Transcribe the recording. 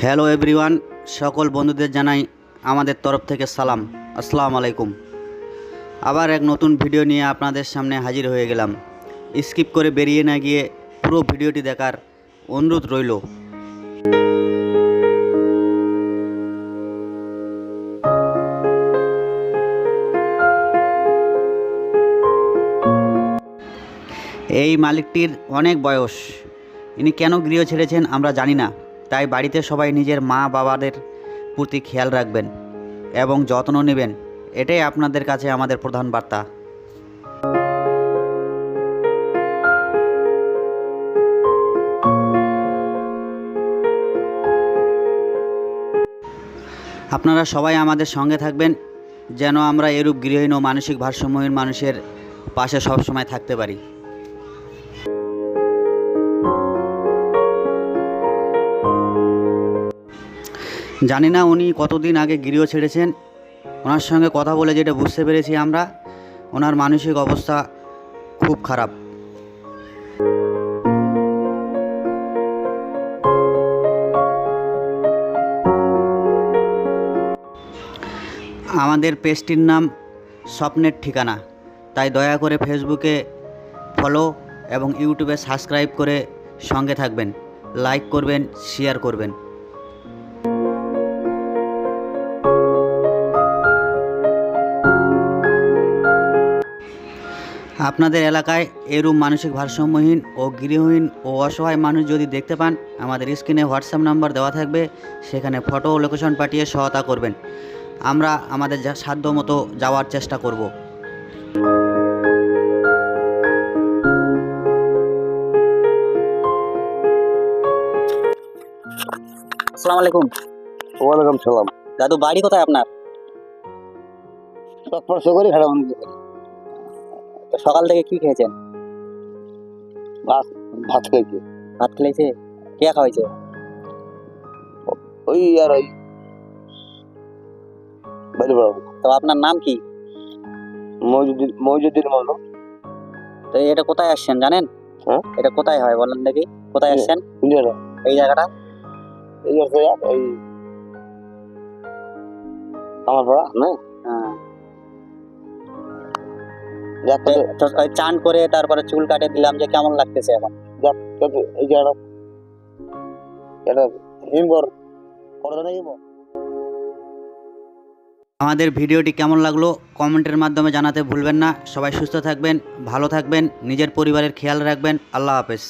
Hello everyone, সকল বন্ধুদের জানাই আমাদের তরফ থেকে সালাম। আসসালামু আলাইকুম। আবার এক নতুন ভিডিও নিয়ে আপনাদের সামনে হাজির হয়ে গেলাম। স্কিপ করে বেরিয়ে না গিয়ে পুরো ভিডিওটি দেখার অনুরোধ রইল। এই মালিকটির অনেক বয়স। ইনি কেন গৃহ ছেড়েছেন আমরা জানি না, তাই বাড়িতে সবাই নিজের মা বাবাদের প্রতি খেয়াল রাখবেন এবং যত্ন নেবেন, এটাই আপনাদের কাছে আমাদের প্রধান বার্তা। আপনারা সবাই আমাদের সঙ্গে থাকবেন, যেন আমরা এরূপ গৃহহীন ও মানসিক ভারসাম্যহীন মানুষের পাশে সবসময় থাকতে পারি। জানি না উনি কতদিন আগে গৃহ ছেড়েছেন। ওনার সঙ্গে কথা বলে যেটা বুঝতে পেরেছি আমরা, ওনার মানসিক অবস্থা খুব খারাপ। আমাদের পেজটির নাম স্বপ্নের ঠিকানা, তাই দয়া করে ফেসবুকে ফলো এবং ইউটিউবে সাবস্ক্রাইব করে সঙ্গে থাকবেন, লাইক করবেন, শেয়ার করবেন। আপনাদের এলাকায় এরূপ মানসিক ভারসাম্যহীন ও গৃহহীন ও অসহায় মানুষ যদি দেখতে পান, আমাদের স্ক্রিনে হোয়াটসঅ্যাপ নাম্বার দেওয়া থাকবে, সেখানে ফটো ও লোকেশন পাঠিয়ে সহায়তা করবেন। আমরা আমাদের সাধ্য মতো যাওয়ার চেষ্টা করব। আসসালামু আলাইকুম। ওয়ালাইকুম সালাম। দাদু, বাড়ি কোথায় আপনার? স্পর্শ করি খারাপ তো সকাল থেকে কি খেয়েছেন? ভাত খাইছি। ভাত খেয়েছে? কে খাওয়াইছে? ওই আর ওই বাড়ি বাবু তো আপনার নাম কি? মইজুদ্দিন মনো। তো এটা কোথায় আসছেন জানেন? হ্যাঁ, এটা কোথায় হয় বলেন দেখি, কোথায় আসছেন? এই জায়গাটা এই আমার পড়া না। তো চান করে তারপরে চুল কাটে দিলাম, যে কেমন লাগতেছে এখন? এই জায়গাটা এটা আমাদের ভিডিওটি কেমন লাগলো কমেন্টের মাধ্যমে জানাতে ভুলবেন না। সবাই সুস্থ থাকবেন, ভালো থাকবেন, নিজের পরিবারের খেয়াল রাখবেন। আল্লাহ হাফেজ।